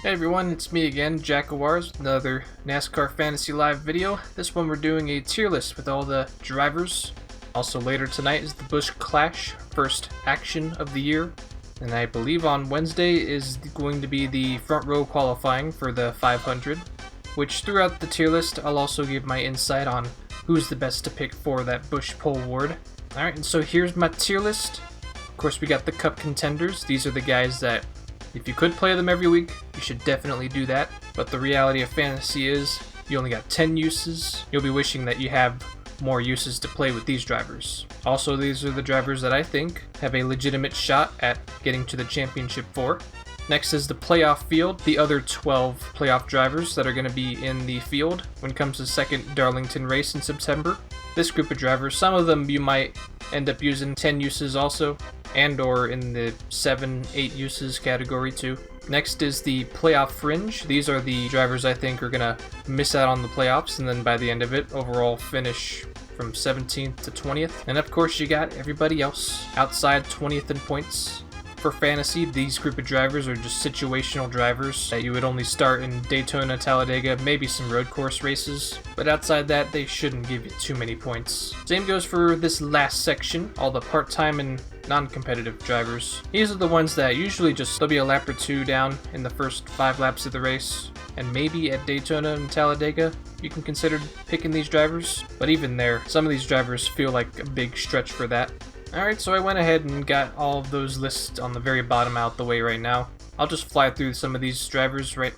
Hey everyone, it's me again, Jackawars, with another NASCAR Fantasy Live video. This one we're doing a tier list with all the drivers. Also later tonight is the Busch Clash, first action of the year. And I believe on Wednesday is going to be the front row qualifying for the 500. Which throughout the tier list, I'll also give my insight on who's the best to pick for that Busch Pole Award. Alright, and so here's my tier list. Of course we got the Cup contenders. These are the guys that if you could play them every week, you should definitely do that. But the reality of fantasy is, you only got 10 uses. You'll be wishing that you have more uses to play with these drivers. Also, these are the drivers that I think have a legitimate shot at getting to the championship for. Next is the playoff field, the other 12 playoff drivers that are going to be in the field when it comes to second Darlington race in September. This group of drivers, some of them you might end up using 10 uses also, and or in the 7-8 uses category too. Next is the playoff fringe. These are the drivers I think are gonna miss out on the playoffs and then by the end of it overall finish from 17th to 20th. And of course you got everybody else outside 20th in points. For fantasy, these group of drivers are just situational drivers that you would only start in Daytona, Talladega, maybe some road course races. But outside that, they shouldn't give you too many points. Same goes for this last section, all the part-time and non-competitive drivers. These are the ones that usually they'll be a lap or two down in the first 5 laps of the race. And maybe at Daytona and Talladega, you can consider picking these drivers. But even there, some of these drivers feel like a big stretch for that. Alright, so I went ahead and got all of those lists on the very bottom out the way right now. I'll just fly through some of these drivers right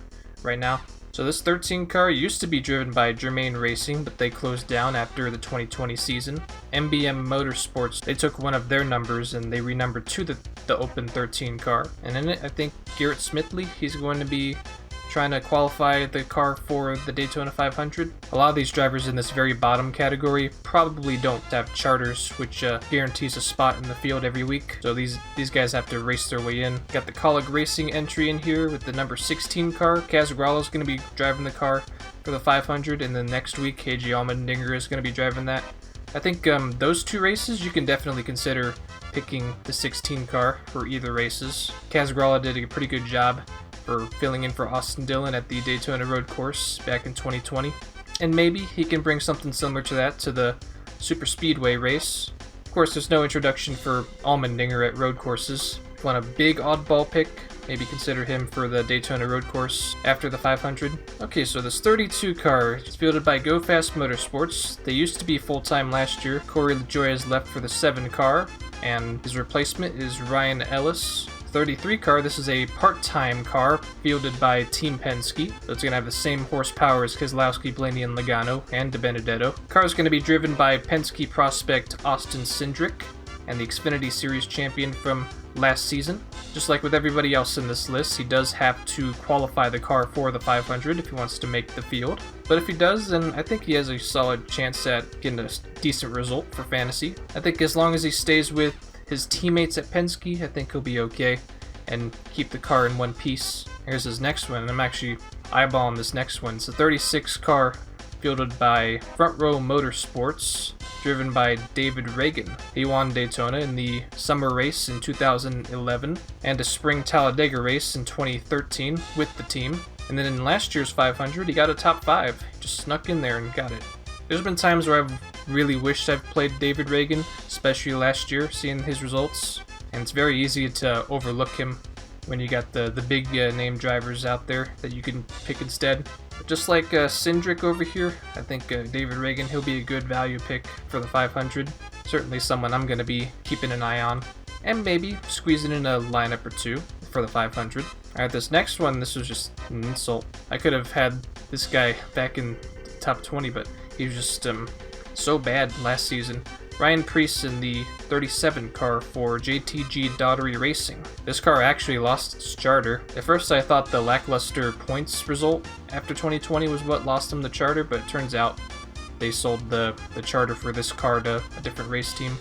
now. So this 13 car used to be driven by Germain Racing, but they closed down after the 2020 season. MBM Motorsports, they took one of their numbers and they renumbered to the open 13 car. And in it, I think Garrett Smithley, he's going to be trying to qualify the car for the Daytona 500. A lot of these drivers in this very bottom category probably don't have charters, which guarantees a spot in the field every week. So these guys have to race their way in. Got the Kaulig Racing entry in here with the number 16 car. Kaz Grala's going to be driving the car for the 500, and then next week KJ Allmendinger is going to be driving that. I think those two races you can definitely consider picking the 16 car for either races. Kaz Grala did a pretty good job for filling in for Austin Dillon at the Daytona Road Course back in 2020. And maybe he can bring something similar to that to the Super Speedway race. Of course, there's no introduction for Allmendinger at road courses. If you want a big oddball pick, maybe consider him for the Daytona Road Course after the 500. Okay, so this 32 car is fielded by Go Fast Motorsports. They used to be full-time last year. Corey LaJoie has left for the 7 car, and his replacement is Ryan Ellis. 33 car, this is a part-time car fielded by Team Penske, so it's going to have the same horsepower as Keselowski, Blaney, and Logano, and DiBenedetto. The car is going to be driven by Penske prospect Austin Cindric, and the Xfinity Series champion from last season. Just like with everybody else in this list, he does have to qualify the car for the 500 if he wants to make the field. But if he does, then I think he has a solid chance at getting a decent result for fantasy. I think as long as he stays with his teammates at Penske, I think he'll be okay and keep the car in one piece. Here's his next one, and I'm actually eyeballing this next one. It's a 36 car fielded by Front Row Motorsports, driven by David Reagan. He won Daytona in the summer race in 2011 and a spring Talladega race in 2013 with the team. And then in last year's 500, he got a top 5. Just snuck in there and got it. There's been times where I've really wished I've played David Reagan, especially last year, seeing his results. And it's very easy to overlook him when you got the big name drivers out there that you can pick instead. But just like Cindric over here, I think David Reagan, he'll be a good value pick for the 500. Certainly someone I'm going to be keeping an eye on. And maybe squeezing in a lineup or two for the 500. Alright, this next one, this was just an insult. I could have had this guy back in the top 20, but he was just so bad last season. Ryan Preece in the 37 car for JTG Daugherty Racing. This car actually lost its charter. At first I thought the lackluster points result after 2020 was what lost him the charter, but it turns out they sold the charter for this car to a different race team.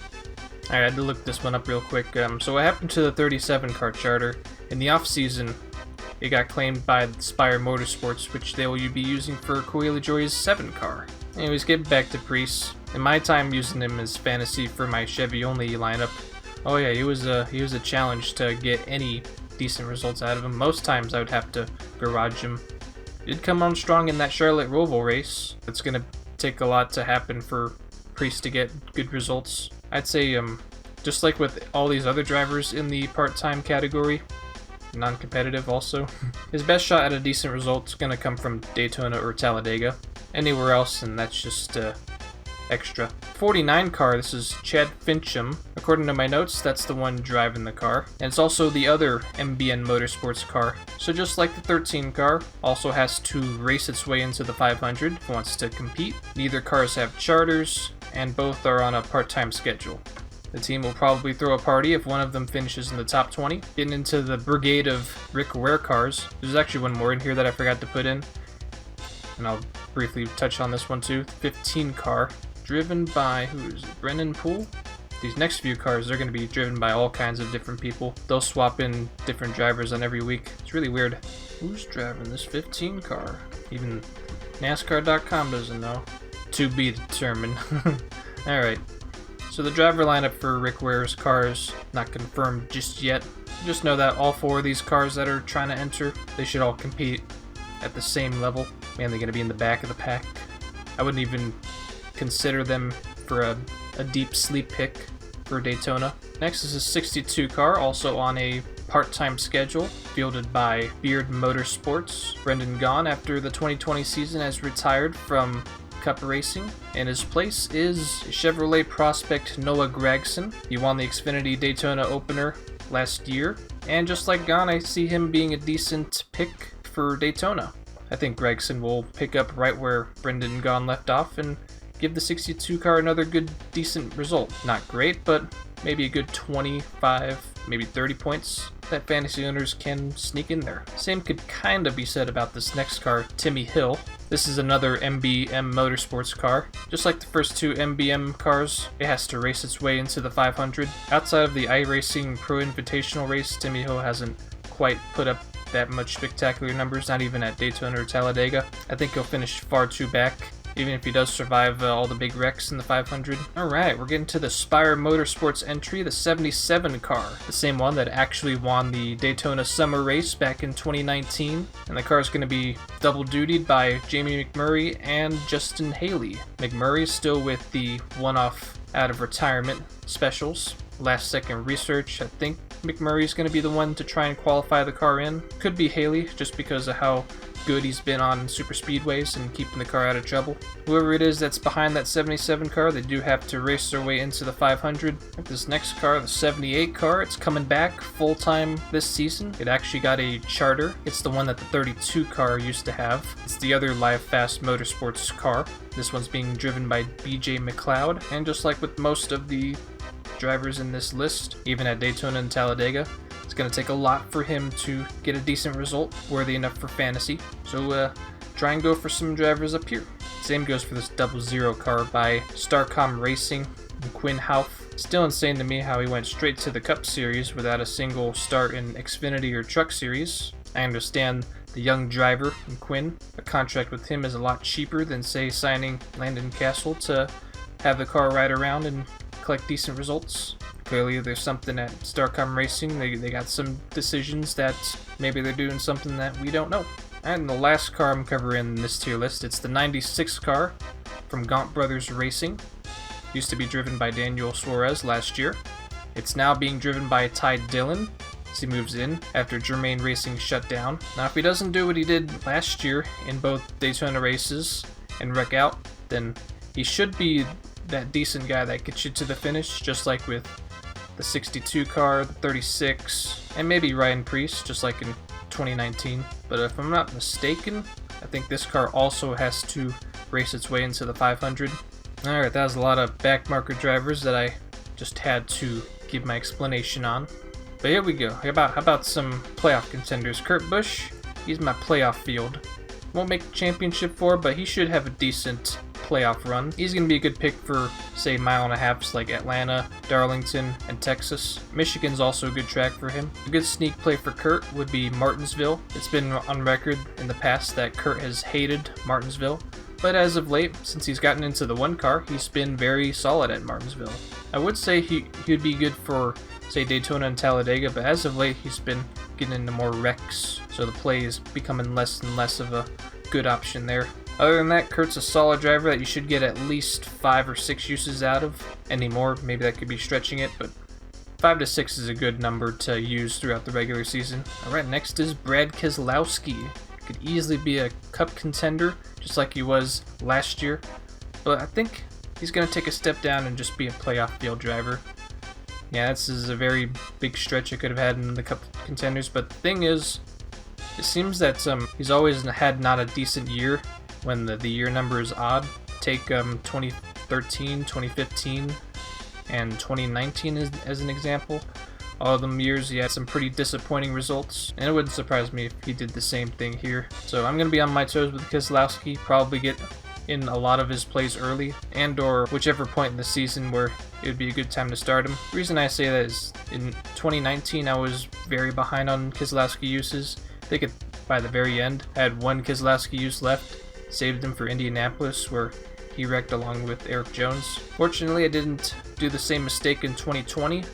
I had to look this one up real quick. So what happened to the 37 car charter? In the off season, it got claimed by Spire Motorsports, which they will be using for Corey LaJoie's 7 car. Anyways, getting back to Preece. In my time using him as fantasy for my Chevy only lineup, oh yeah, he was a challenge to get any decent results out of him. Most times I would have to garage him. Did come on strong in that Charlotte Roval race. It's gonna take a lot to happen for Priest to get good results. I'd say, just like with all these other drivers in the part-time category, non-competitive also, his best shot at a decent result is gonna come from Daytona or Talladega. Anywhere else, and that's just extra. 49 car, this is Chad Fincham. According to my notes, that's the one driving the car. And it's also the other MBN Motorsports car. So just like the 13 car, also has to race its way into the 500 if it wants to compete. Neither cars have charters, and both are on a part-time schedule. The team will probably throw a party if one of them finishes in the top 20. Getting into the brigade of Rick Ware cars, there's actually one more in here that I forgot to put in. And I'll briefly touch on this one too. 15 car, driven by, who is it, Brennan Poole? These next few cars, they're going to be driven by all kinds of different people. They'll swap in different drivers on every week. It's really weird. Who's driving this 15 car? Even NASCAR.com doesn't know. To be determined. Alright. So the driver lineup for Rick Ware's cars, not confirmed just yet. Just know that all 4 of these cars that are trying to enter, they should all compete at the same level. Mainly going to be in the back of the pack. I wouldn't even consider them for a deep sleep pick for Daytona. Next is a 62 car, also on a part-time schedule, fielded by Beard Motorsports. Brendan Gaughan, after the 2020 season, has retired from Cup racing. In his place is Chevrolet prospect Noah Gragson. He won the Xfinity Daytona opener last year, and just like Gaughan, I see him being a decent pick for Daytona. I think Gragson will pick up right where Brendan Gaughan left off and give the 62 car another good, decent result. Not great, but maybe a good 25, maybe 30 points that fantasy owners can sneak in there. Same could kind of be said about this next car, Timmy Hill. This is another MBM Motorsports car. Just like the first 2 MBM cars, it has to race its way into the 500. Outside of the iRacing Pro Invitational race, Timmy Hill hasn't quite put up that much spectacular numbers, not even at Daytona or Talladega. I think he'll finish far too back, even if he does survive all the big wrecks in the 500. Alright, we're getting to the Spire Motorsports entry, the 77 car. The same one that actually won the Daytona Summer Race back in 2019. And the car is going to be double-dutied by Jamie McMurray and Justin Haley. McMurray is still with the one-off out of retirement specials. Last second research, I think McMurray's going to be the one to try and qualify the car in. Could be Haley, just because of how good he's been on super speedways and keeping the car out of trouble. Whoever it is that's behind that 77 car, they do have to race their way into the 500. This next car, the 78 car, it's coming back full-time this season. It actually got a charter. It's the one that the 32 car used to have. It's the other Live Fast Motorsports car. This one's being driven by BJ McLeod, and just like with most of the drivers in this list, even at Daytona and Talladega, it's going to take a lot for him to get a decent result, worthy enough for fantasy. So try and go for some drivers up here. Same goes for this 00 car by Starcom Racing and Quinn Houff. Still insane to me how he went straight to the Cup Series without a single start in Xfinity or Truck Series. I understand the young driver in Quinn. A contract with him is a lot cheaper than, say, signing Landon Castle to have the car ride around and collect decent results. Clearly there's something at Starcom Racing. They got some decisions that maybe they're doing something that we don't know. And the last car I'm covering in this tier list, it's the 96 car from Gaunt Brothers Racing. Used to be driven by Daniel Suarez last year. It's now being driven by Ty Dillon as he moves in after Germain Racing shut down. Now if he doesn't do what he did last year in both Daytona races and wreck out, then he should be that decent guy that gets you to the finish, just like with the 62 car, the 36, and maybe Ryan Preece, just like in 2019. But if I'm not mistaken, I think this car also has to race its way into the 500. Alright, that was a lot of backmarker drivers that I just had to give my explanation on. But here we go. How about some playoff contenders? Kurt Busch, he's my playoff field. Won't make the championship for, but he should have a decent playoff run. He's going to be a good pick for, say, mile and a halfs like Atlanta, Darlington, and Texas. Michigan's also a good track for him. A good sneak play for Kurt would be Martinsville. It's been on record in the past that Kurt has hated Martinsville, but as of late, since he's gotten into the one car, he's been very solid at Martinsville. I would say he'd be good for, say, Daytona and Talladega, but as of late, he's been getting into more wrecks, so the play is becoming less and less of a good option there. Other than that, Kurt's a solid driver that you should get at least 5 or 6 uses out of. Any more, maybe that could be stretching it, but 5 to 6 is a good number to use throughout the regular season. Alright, next is Brad Keselowski. Could easily be a Cup contender, just like he was last year, but I think he's going to take a step down and just be a playoff field driver. Yeah, this is a very big stretch I could have had in the Cup contenders, but the thing is, it seems that he's always had not a decent year when the year number is odd. Take 2013, 2015, and 2019 as an example. All of them years he had some pretty disappointing results, and it wouldn't surprise me if he did the same thing here. So I'm going to be on my toes with Keselowski, probably get in a lot of his plays early, and or whichever point in the season where it would be a good time to start him. The reason I say that is in 2019 I was very behind on Keselowski uses. I think by the very end I had 1 Keselowski use left, saved him for Indianapolis where he wrecked along with Eric Jones. Fortunately I didn't do the same mistake in 2020,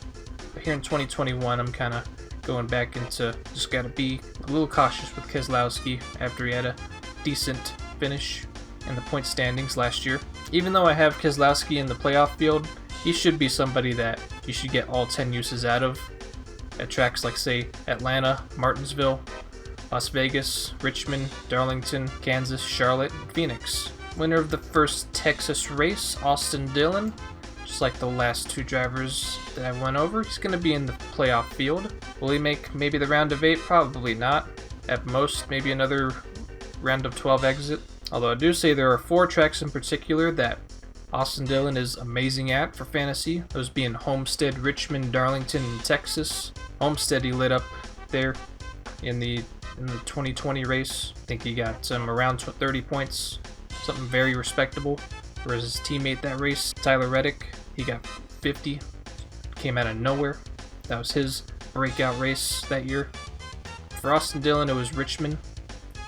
but here in 2021 I'm kind of going back into just gotta be a little cautious with Keselowski after he had a decent finish in the point standings last year. Even though I have Keselowski in the playoff field, he should be somebody that you should get all 10 uses out of at tracks like, say, Atlanta, Martinsville, Las Vegas, Richmond, Darlington, Kansas, Charlotte, and Phoenix. Winner of the first Texas race, Austin Dillon. Just like the last 2 drivers that I went over, he's going to be in the playoff field. Will he make maybe the round of 8? Probably not. At most, maybe another round of 12 exit. Although I do say there are 4 tracks in particular that Austin Dillon is amazing at for fantasy. Those being Homestead, Richmond, Darlington, and Texas. Homestead he lit up there in the 2020 race. I think he got around 30 points. Something very respectable. Whereas his teammate that race, Tyler Reddick, he got 50. Came out of nowhere. That was his breakout race that year. For Austin Dillon, it was Richmond.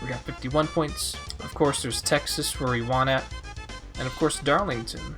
We got 51 points. Of course, there's Texas, where he won at. And of course, Darlington,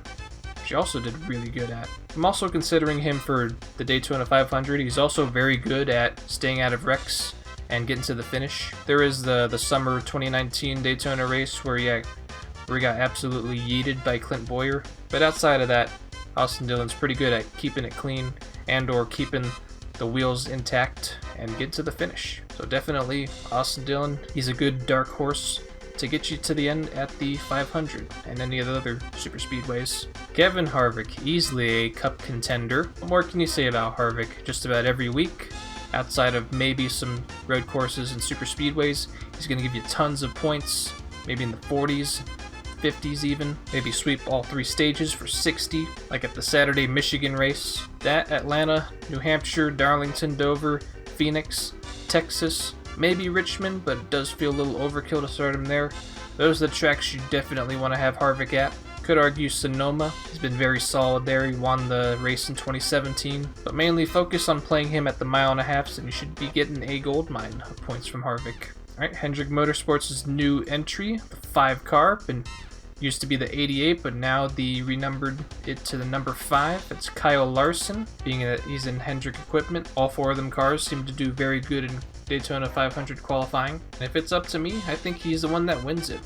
which he also did really good at. I'm also considering him for the Daytona 500. He's also very good at staying out of wrecks and getting to the finish. There is the summer 2019 Daytona race where he got absolutely yeeted by Clint Boyer. But outside of that, Austin Dillon's pretty good at keeping it clean and or keeping the wheels intact and get to the finish. So definitely Austin Dillon, he's a good dark horse to get you to the end at the 500 and any of the other super speedways. Kevin Harvick, easily a Cup contender. What more can you say about Harvick? Just about every week, outside of maybe some road courses and super speedways, he's going to give you tons of points, maybe in the 40s, 50s even. Maybe sweep all 3 stages for 60, like at the Saturday Michigan race. That, Atlanta, New Hampshire, Darlington, Dover, Phoenix, Texas, maybe Richmond, but it does feel a little overkill to start him there. Those are the tracks you definitely want to have Harvick at. Could argue Sonoma. He's been very solid there. He won the race in 2017. But mainly focus on playing him at the 1.5 miles, and you should be getting a gold mine of points from Harvick. Alright, Hendrick Motorsports' new entry, the 5 car. Used to be the 88, but now they renumbered it to the number 5. It's Kyle Larson, being that he's in Hendrick equipment. All 4 of them cars seem to do very good in Daytona 500 qualifying. And if it's up to me, I think he's the one that wins it.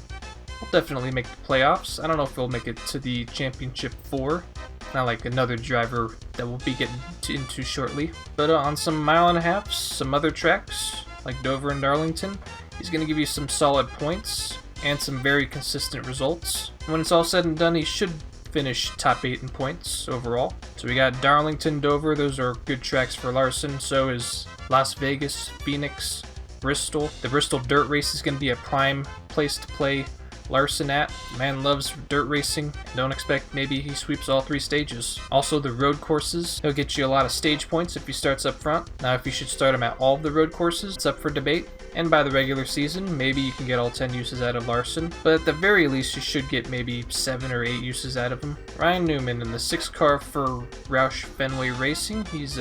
He'll definitely make the playoffs. I don't know if he'll make it to the Championship 4. Not like another driver that we'll be getting into shortly. But on some 1.5 miles, some other tracks, like Dover and Darlington, he's going to give you some solid points and some very consistent results. When it's all said and done, he should finish top 8 in points overall. So we got Darlington, Dover, those are good tracks for Larson. So is Las Vegas, Phoenix, Bristol. The Bristol dirt race is going to be a prime place to play Larson at. Man loves dirt racing. Don't expect maybe he sweeps all 3 stages. Also the road courses, he'll get you a lot of stage points if he starts up front. Now if you should start him at all of the road courses, it's up for debate. And by the regular season, maybe you can get all 10 uses out of Larson, but at the very least you should get maybe 7 or 8 uses out of him. Ryan Newman in the 6 car for Roush Fenway Racing. He's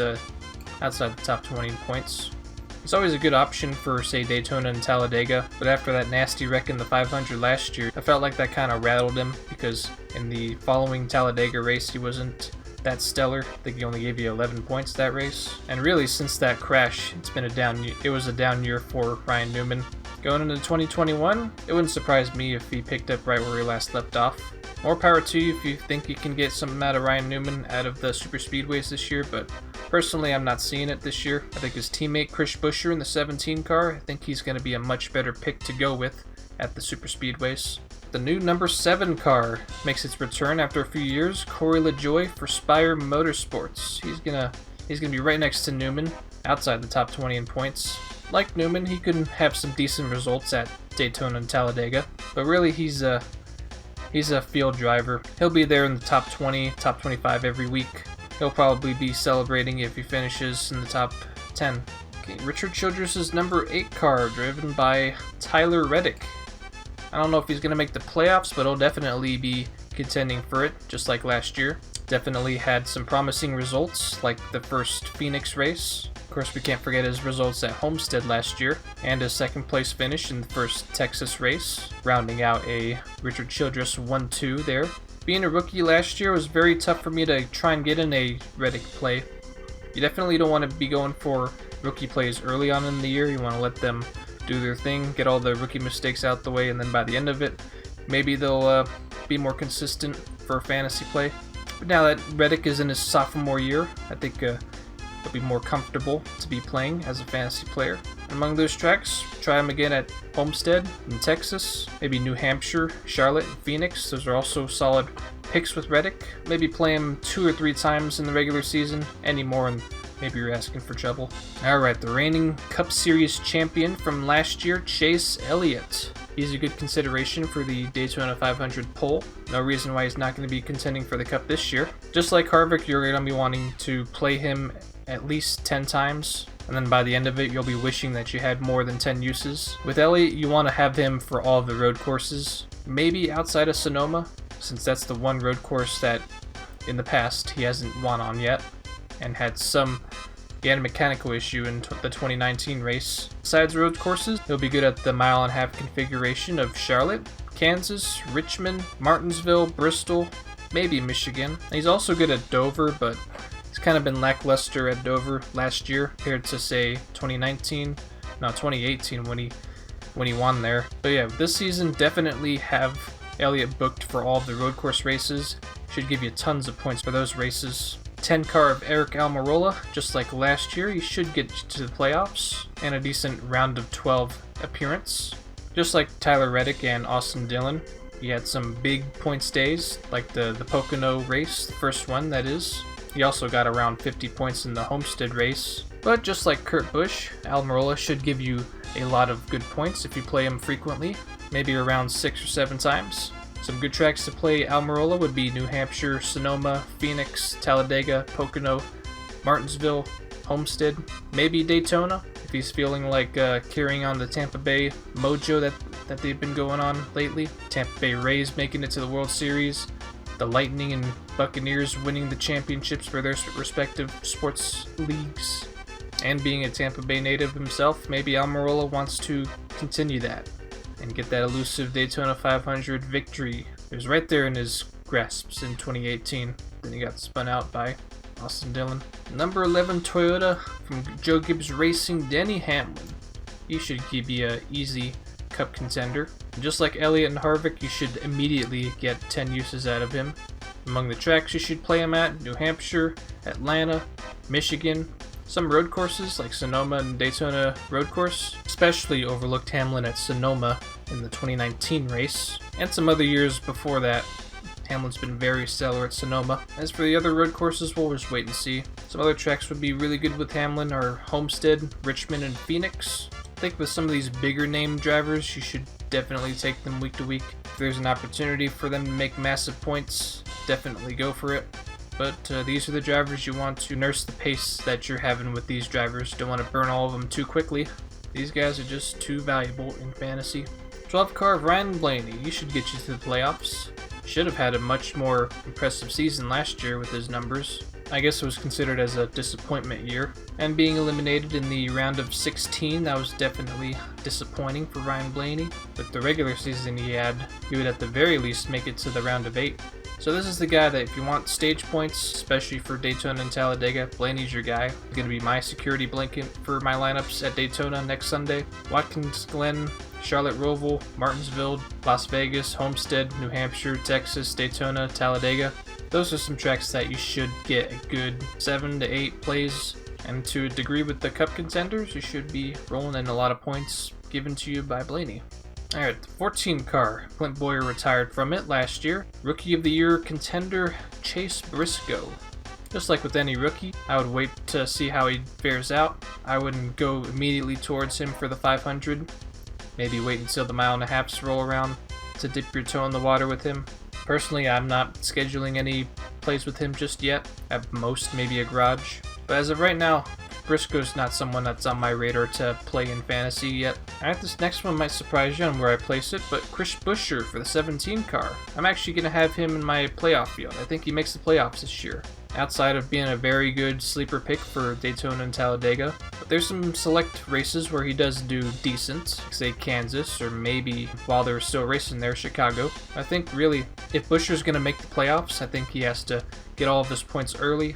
outside the top 20 in points. He's always a good option for, say, Daytona and Talladega, but after that nasty wreck in the 500 last year, I felt like that kind of rattled him, because in the following Talladega race he wasn't that stellar. I think he only gave you 11 points that race. And really, since that crash, it was a down year for Ryan Newman. Going into 2021, it wouldn't surprise me if he picked up right where he last left off. More power to you if you think you can get something out of Ryan Newman out of the super speedways this year, but personally I'm not seeing it this year. I think his teammate Chris Buescher in the 17 car, I think he's going to be a much better pick to go with at the super speedways. The new number 7 car makes its return after a few years. Corey LaJoie for Spire Motorsports. He's gonna be right next to Newman, outside the top 20 in points. Like Newman, he could have some decent results at Daytona and Talladega, but really he's a field driver. He'll be there in the top 20, top 25 every week. He'll probably be celebrating if he finishes in the top 10. Okay, Richard Childress' number 8 car, driven by Tyler Reddick. I don't know if he's going to make the playoffs, but he'll definitely be contending for it, just like last year. Definitely had some promising results, like the first Phoenix race. Of course, we can't forget his results at Homestead last year, and his second place finish in the first Texas race, rounding out a Richard Childress 1-2 there. Being a rookie last year was very tough for me to try and get in a Reddick play. You definitely don't want to be going for rookie plays early on in the year. You want to let them do their thing, get all the rookie mistakes out the way, and then by the end of it, maybe they'll be more consistent for a fantasy play. But now that Reddick is in his sophomore year, I think he'll be more comfortable to be playing as a fantasy player. Among those tracks, try him again at Homestead in Texas, maybe New Hampshire, Charlotte, and Phoenix. Those are also solid picks with Reddick. Maybe play him 2 or 3 times in the regular season, any more and maybe you're asking for trouble. Alright, the reigning Cup Series champion from last year, Chase Elliott. He's a good consideration for the Daytona 500 pole. No reason why he's not going to be contending for the Cup this year. Just like Harvick, you're going to be wanting to play him at least 10 times, and then by the end of it, you'll be wishing that you had more than 10 uses. With Elliott, you want to have him for all of the road courses, maybe outside of Sonoma, since that's the one road course that in the past he hasn't won on yet, and had a mechanical issue in the 2019 race. Besides road courses, he'll be good at the mile-and-a-half configuration of Charlotte, Kansas, Richmond, Martinsville, Bristol, maybe Michigan. And he's also good at Dover, but he's kind of been lackluster at Dover last year compared to, say, 2018 when he won there. But yeah, this season definitely have Elliott booked for all of the road course races. Should give you tons of points for those races. 10 car of Eric Almirola, just like last year, he should get to the playoffs and a decent round of 12 appearance. Just like Tyler Reddick and Austin Dillon, he had some big points days, like the Pocono race, the first one that is. He also got around 50 points in the Homestead race. But just like Kurt Busch, Almirola should give you a lot of good points if you play him frequently, maybe around 6 or 7 times. Some good tracks to play Almirola would be New Hampshire, Sonoma, Phoenix, Talladega, Pocono, Martinsville, Homestead, maybe Daytona, if he's feeling like carrying on the Tampa Bay mojo that they've been going on lately. Tampa Bay Rays making it to the World Series, the Lightning and Buccaneers winning the championships for their respective sports leagues. And being a Tampa Bay native himself, maybe Almirola wants to continue that and get that elusive Daytona 500 victory. It was right there in his grasps in 2018. Then he got spun out by Austin Dillon. Number 11 Toyota from Joe Gibbs Racing, Denny Hamlin. He should give you an easy Cup contender. And just like Elliott and Harvick, you should immediately get 10 uses out of him. Among the tracks you should play him at, New Hampshire, Atlanta, Michigan, some road courses like Sonoma and Daytona road course, especially overlooked Hamlin at Sonoma in the 2019 race, and some other years before that. Hamlin's been very stellar at Sonoma. As for the other road courses, we'll just wait and see. Some other tracks would be really good with Hamlin are Homestead, Richmond, and Phoenix. I think with some of these bigger name drivers, you should definitely take them week to week. If there's an opportunity for them to make massive points, definitely go for it. But these are the drivers you want to nurse the pace that you're having with these drivers. Don't want to burn all of them too quickly. These guys are just too valuable in fantasy. 12 car of Ryan Blaney. You should get you to the playoffs. Should have had a much more impressive season last year with his numbers. I guess it was considered as a disappointment year. And being eliminated in the round of 16, that was definitely disappointing for Ryan Blaney. With the regular season he would at the very least make it to the round of 8. So this is the guy that if you want stage points, especially for Daytona and Talladega, Blaney's your guy. He's going to be my security blanket for my lineups at Daytona next Sunday. Watkins Glen, Charlotte Roval, Martinsville, Las Vegas, Homestead, New Hampshire, Texas, Daytona, Talladega. Those are some tracks that you should get a good 7 to 8 plays. And to a degree with the Cup contenders, you should be rolling in a lot of points given to you by Blaney. Alright, the 14 car. Clint Bowyer retired from it last year. Rookie of the Year contender, Chase Briscoe. Just like with any rookie, I would wait to see how he fares out. I wouldn't go immediately towards him for the 500. Maybe wait until the mile and a halfs roll around to dip your toe in the water with him. Personally, I'm not scheduling any plays with him just yet. At most, maybe a garage. But as of right now, Briscoe's not someone that's on my radar to play in fantasy yet. Alright, this next one might surprise you on where I place it, but Chris Buescher for the 17 car. I'm actually going to have him in my playoff field. I think he makes the playoffs this year. Outside of being a very good sleeper pick for Daytona and Talladega. But there's some select races where he does do decent, like say Kansas, or maybe while they're still racing there, Chicago. I think really, if Buescher's going to make the playoffs, I think he has to get all of his points early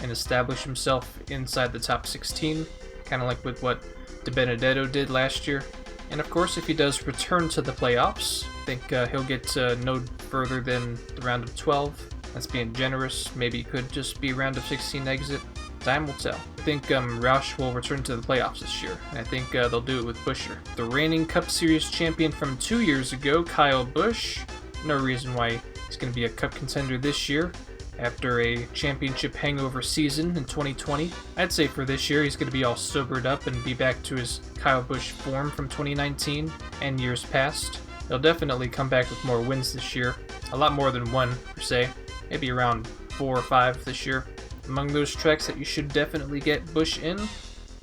and establish himself inside the top 16, kind of like with what DiBenedetto did last year. And of course, if he does return to the playoffs, I think he'll get no further than the round of 12. That's being generous. Maybe it could just be round of 16 exit. Time will tell. I think Roush will return to the playoffs this year, and I think they'll do it with Buescher. The reigning Cup Series champion from 2 years ago, Kyle Busch. No reason why he's going to be a Cup contender this year after a championship hangover season in 2020. I'd say for this year he's going to be all sobered up and be back to his Kyle Busch form from 2019 and years past. He'll definitely come back with more wins this year. A lot more than one, per se. Maybe around 4 or 5 this year. Among those tracks that you should definitely get Busch in,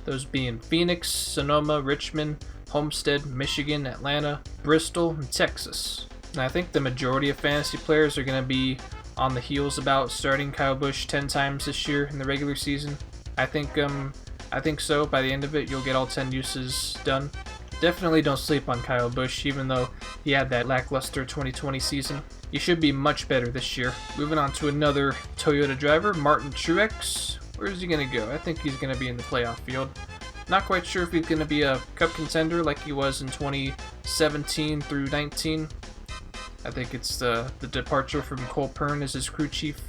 those being Phoenix, Sonoma, Richmond, Homestead, Michigan, Atlanta, Bristol, and Texas. And I think the majority of fantasy players are going to be on the heels about starting Kyle Busch 10 times this year in the regular season. I think so. By the end of it, you'll get all 10 uses done. Definitely don't sleep on Kyle Busch, even though he had that lackluster 2020 season. He should be much better this year. Moving on to another Toyota driver, Martin Truex. Where is he going to go? I think he's going to be in the playoff field. Not quite sure if he's going to be a Cup contender like he was in 2017 through 19. I think it's the departure from Cole Pearn as his crew chief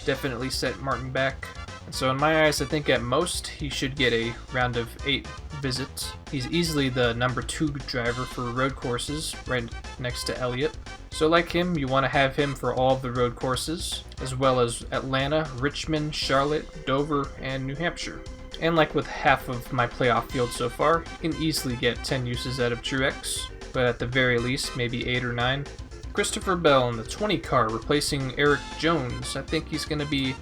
definitely set Martin back. And so in my eyes, I think at most he should get a round of 8 visits. He's easily the number 2 driver for road courses, right next to Elliott. So like him, you want to have him for all of the road courses, as well as Atlanta, Richmond, Charlotte, Dover, and New Hampshire. And like with half of my playoff field so far, you can easily get 10 uses out of Truex, but at the very least, maybe 8 or 9. Christopher Bell in the 20 car, replacing Eric Jones. I think he's going to be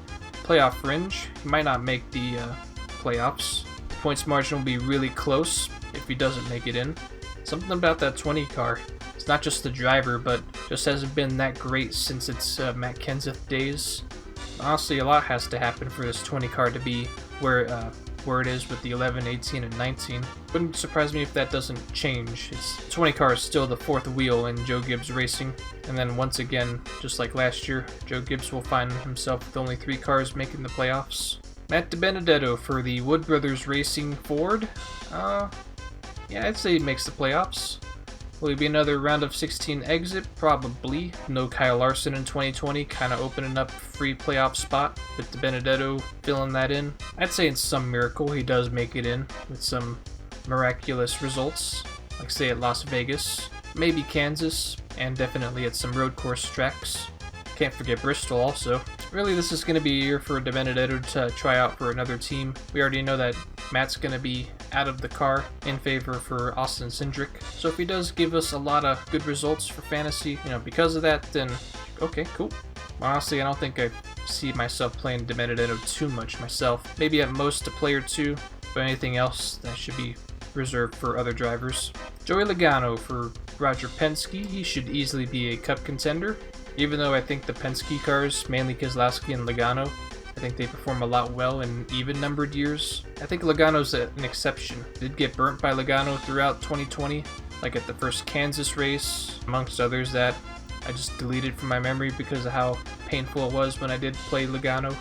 playoff fringe. He might not make the playoffs. The points margin will be really close if he doesn't make it in. Something about that 20 car. It's not just the driver, but just hasn't been that great since its Matt Kenseth days. Honestly, a lot has to happen for this 20 car to be where it is with the 11, 18, and 19. Wouldn't surprise me if that doesn't change. Its 20 car is still the 4th wheel in Joe Gibbs Racing, and then once again, just like last year, Joe Gibbs will find himself with only 3 cars making the playoffs. Matt DiBenedetto for the Wood Brothers Racing Ford. Yeah, I'd say he makes the playoffs. Will he be another round of 16 exit? Probably. No Kyle Larson in 2020, kind of opening up a free playoff spot, with DiBenedetto filling that in. I'd say in some miracle he does make it in, with some miraculous results, like say at Las Vegas, maybe Kansas, and definitely at some road course tracks. Can't forget Bristol also. Really, this is going to be a year for DiBenedetto to try out for another team. We already know that Matt's going to be out of the car in favor for Austin Cindric. So if he does give us a lot of good results for fantasy, because of that, then okay, cool. Honestly, I don't think I see myself playing DiBenedetto too much myself. Maybe at most a play or 2, but anything else that should be reserved for other drivers. Joey Logano for Roger Penske. He should easily be a Cup contender. Even though I think the Penske cars, mainly Keselowski and Logano, I think they perform a lot well in even-numbered years. I think Logano's an exception. Did get burnt by Logano throughout 2020, like at the first Kansas race, amongst others that I just deleted from my memory because of how painful it was when I did play Logano.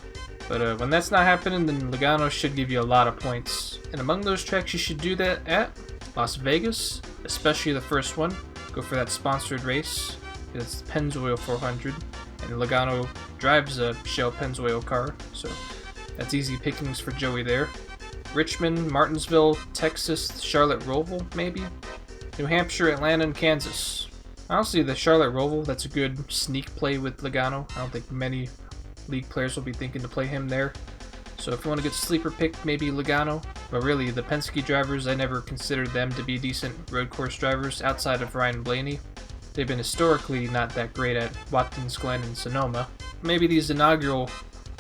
But when that's not happening, then Logano should give you a lot of points. And among those tracks you should do that at, Las Vegas, especially the first one. Go for that sponsored race. It's Pennzoil 400, and Logano drives a Shell Pennzoil car, so that's easy pickings for Joey there. Richmond, Martinsville, Texas, Charlotte Roval, maybe? New Hampshire, Atlanta, and Kansas. Honestly, the Charlotte Roval, that's a good sneak play with Logano. I don't think many league players will be thinking to play him there. So if you want to get sleeper pick, maybe Logano. But really, the Penske drivers, I never considered them to be decent road course drivers outside of Ryan Blaney. They've been historically not that great at Watkins Glen and Sonoma. Maybe these inaugural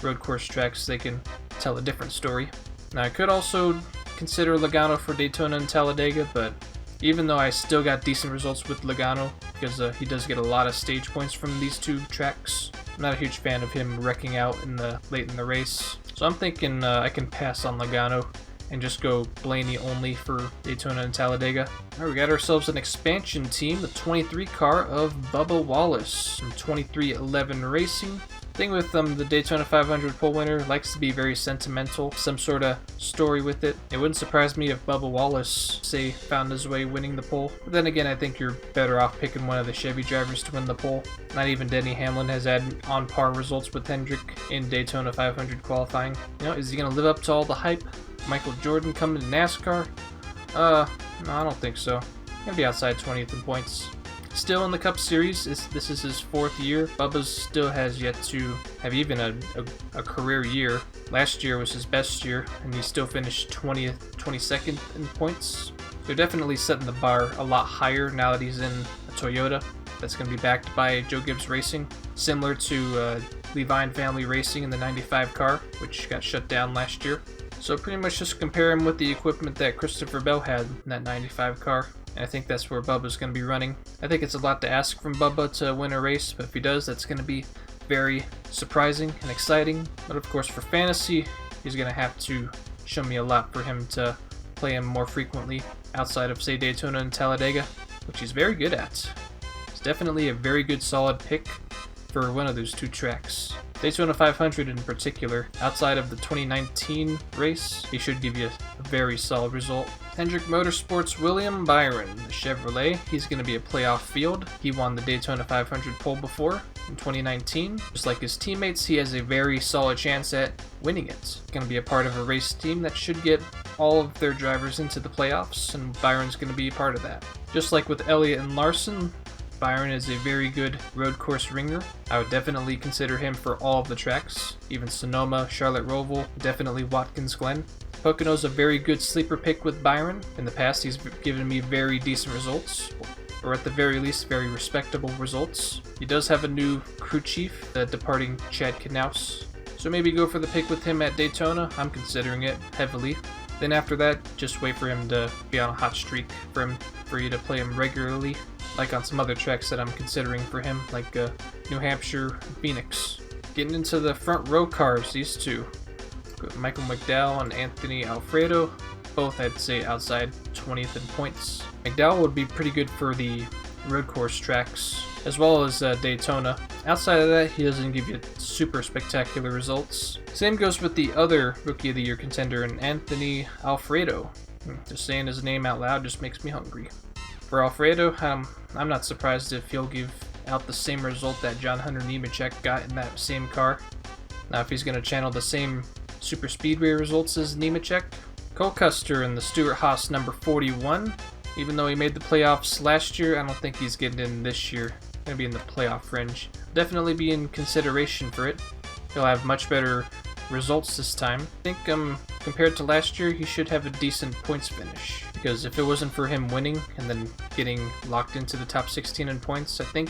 road course tracks, they can tell a different story. Now I could also consider Logano for Daytona and Talladega, but even though I still got decent results with Logano, because he does get a lot of stage points from these two tracks, I'm not a huge fan of him wrecking out late in the race. So I'm thinking I can pass on Logano and just go Blaney only for Daytona and Talladega. Alright, we got ourselves an expansion team, the 23 car of Bubba Wallace from 2311 Racing. Thing with the Daytona 500 pole winner, likes to be very sentimental, some sort of story with it. It wouldn't surprise me if Bubba Wallace, say, found his way winning the pole. But then again, I think you're better off picking one of the Chevy drivers to win the pole. Not even Denny Hamlin has had on par results with Hendrick in Daytona 500 qualifying. You know, is he going to live up to all the hype? Michael Jordan coming to NASCAR? No, I don't think so. Gonna be outside 20th in points. Still in the Cup Series, this is his 4th year. Bubba's still has yet to have even a career year. Last year was his best year, and he still finished 22nd in points. They're definitely setting the bar a lot higher now that he's in a Toyota that's going to be backed by Joe Gibbs Racing, similar to Levine Family Racing in the 95 car, which got shut down last year. So pretty much just compare him with the equipment that Christopher Bell had in that 95 car. And I think that's where Bubba's going to be running. I think it's a lot to ask from Bubba to win a race, but if he does, that's going to be very surprising and exciting. But of course for fantasy, he's going to have to show me a lot for him to play him more frequently outside of, say, Daytona and Talladega, which he's very good at. It's definitely a very good solid pick for one of those two tracks. Daytona 500 in particular, outside of the 2019 race, he should give you a very solid result. Hendrick Motorsports William Byron, the Chevrolet, he's going to be a playoff field. He won the Daytona 500 pole before in 2019. Just like his teammates, he has a very solid chance at winning it. He's going to be a part of a race team that should get all of their drivers into the playoffs, and Byron's going to be a part of that. Just like with Elliott and Larson, Byron is a very good road course ringer. I would definitely consider him for all of the tracks, even Sonoma, Charlotte Roval, definitely Watkins Glen. Pocono's a very good sleeper pick with Byron. In the past, he's given me very decent results, or at the very least, very respectable results. He does have a new crew chief, the departing Chad Knaus, so maybe go for the pick with him at Daytona. I'm considering it heavily. Then after that, just wait for him to be on a hot streak for you to play him regularly, like on some other tracks that I'm considering for him, like New Hampshire, Phoenix. Getting into the front row cars, these two. Michael McDowell and Anthony Alfredo, both I'd say outside 20th in points. McDowell would be pretty good for the road course tracks, as well as Daytona. Outside of that, he doesn't give you super spectacular results. Same goes with the other Rookie of the Year contender, Anthony Alfredo. Just saying his name out loud just makes me hungry. For Alfredo, I'm not surprised if he'll give out the same result that John Hunter Nemechek got in that same car. Now, if he's going to channel the same super speedway results as Nemechek. Cole Custer in the Stewart-Haas number 41. Even though he made the playoffs last year, I don't think he's getting in this year. Going to be in the playoff fringe. Definitely be in consideration for it. He'll have much better results this time. I think compared to last year, he should have a decent points finish. Because if it wasn't for him winning and then getting locked into the top 16 in points, I think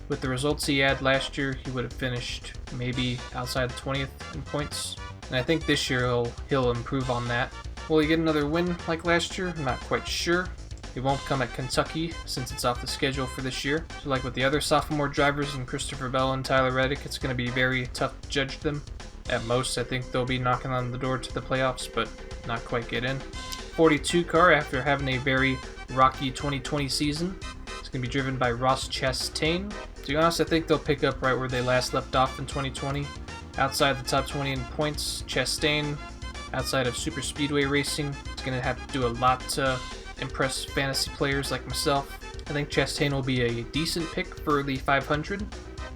with the results he had last year, he would have finished maybe outside the 20th in points. And I think this year he'll improve on that. Will he get another win like last year? I'm not quite sure. It won't come at Kentucky since it's off the schedule for this year. So like with the other sophomore drivers and Christopher Bell and Tyler Reddick, it's going to be very tough to judge them. At most, I think they'll be knocking on the door to the playoffs, but not quite get in. 42 car, after having a very rocky 2020 season. It's going to be driven by Ross Chastain. To be honest, I think they'll pick up right where they last left off in 2020. Outside the top 20 in points, Chastain, outside of super speedway racing, is going to have to do a lot to impress fantasy players like myself. I think Chastain will be a decent pick for the 500.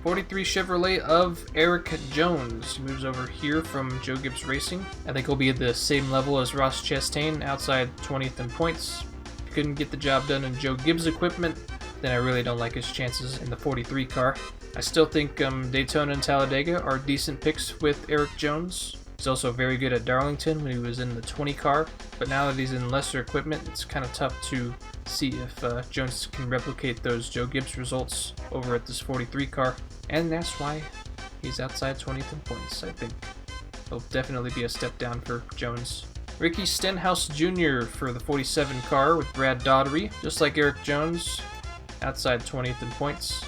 43 Chevrolet of Eric Jones. He moves over here from Joe Gibbs Racing. I think he'll be at the same level as Ross Chastain, outside 20th in points. If he couldn't get the job done in Joe Gibbs equipment, then I really don't like his chances in the 43 car. I still think Daytona and Talladega are decent picks with Eric Jones. He's also very good at Darlington when he was in the 20 car, but now that he's in lesser equipment, it's kind of tough to see if Jones can replicate those Joe Gibbs results over at this 43 car, and that's why he's outside 20th in points. I think he'll definitely be a step down for Jones. Ricky Stenhouse Jr. for the 47 car with Brad Daugherty, just like Eric Jones, outside 20th in points.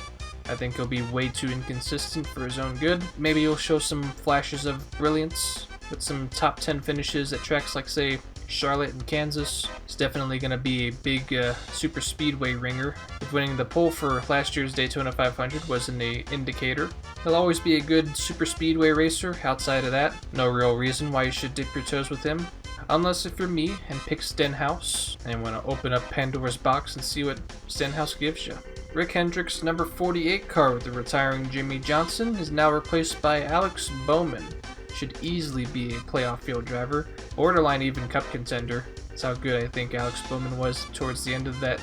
I think he'll be way too inconsistent for his own good. Maybe he'll show some flashes of brilliance with some top 10 finishes at tracks like, say, Charlotte and Kansas. He's definitely going to be a big super speedway ringer. If winning the pole for last year's Daytona 500 was an indicator, he'll always be a good super speedway racer. Outside of that, no real reason why you should dip your toes with him. Unless if you're me and pick Stenhouse and want to open up Pandora's box and see what Stenhouse gives you. Rick Hendrick's number 48 car with the retiring Jimmy Johnson is now replaced by Alex Bowman. Should easily be a playoff field driver, borderline even cup contender. That's how good I think Alex Bowman was towards the end of that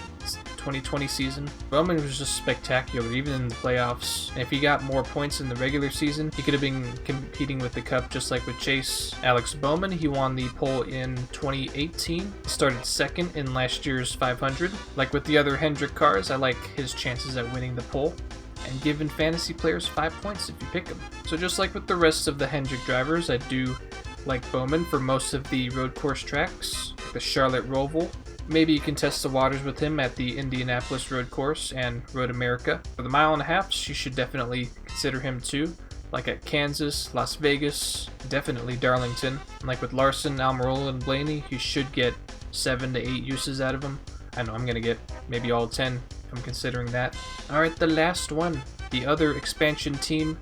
2020 season. Bowman was just spectacular, even in the playoffs. And if he got more points in the regular season, he could have been competing with the Cup just like with Chase. Alex Bowman, he won the pole in 2018, started second in last year's 500. Like with the other Hendrick cars, I like his chances at winning the pole, and giving fantasy players 5 points if you pick him. So just like with the rest of the Hendrick drivers, I do like Bowman for most of the road course tracks, like the Charlotte Roval. Maybe you can test the waters with him at the Indianapolis Road Course and Road America. For the mile and a half, you should definitely consider him too, like at Kansas, Las Vegas, definitely Darlington. And like with Larson, Almirola, and Blaney, you should get 7 to 8 uses out of him. I know I'm going to get maybe all 10 if I'm considering that. Alright, the last one, the other expansion team,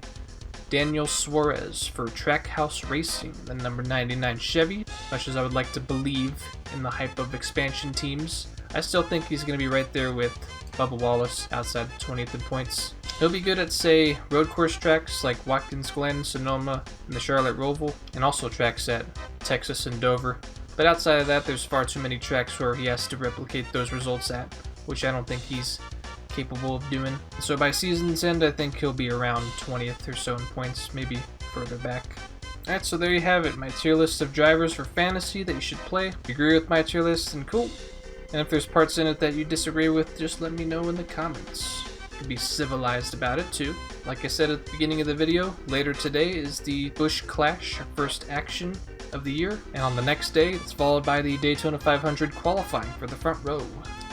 Daniel Suarez for Trackhouse Racing, the number 99 Chevy. Much as I would like to believe in the hype of expansion teams, I still think he's going to be right there with Bubba Wallace, outside 20th in points. He'll be good at, say, road course tracks like Watkins Glen, Sonoma, and the Charlotte Roval, and also tracks at Texas and Dover. But outside of that, there's far too many tracks where he has to replicate those results at, which I don't think he's capable of doing. So by season's end, I think he'll be around 20th or so in points, maybe further back. Alright, so there you have it, my tier list of drivers for fantasy that you should play. If you agree with my tier list, then cool. And if there's parts in it that you disagree with, just let me know in the comments. You can be civilized about it too. Like I said at the beginning of the video, later today is the Busch Clash, first action of the year, and on the next day it's followed by the Daytona 500 qualifying for the front row.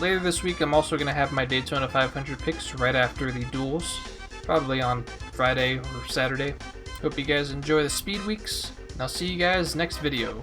Later this week I'm also going to have my Daytona 500 picks right after the duels, probably on Friday or Saturday. Hope you guys enjoy the speed weeks, and I'll see you guys next video.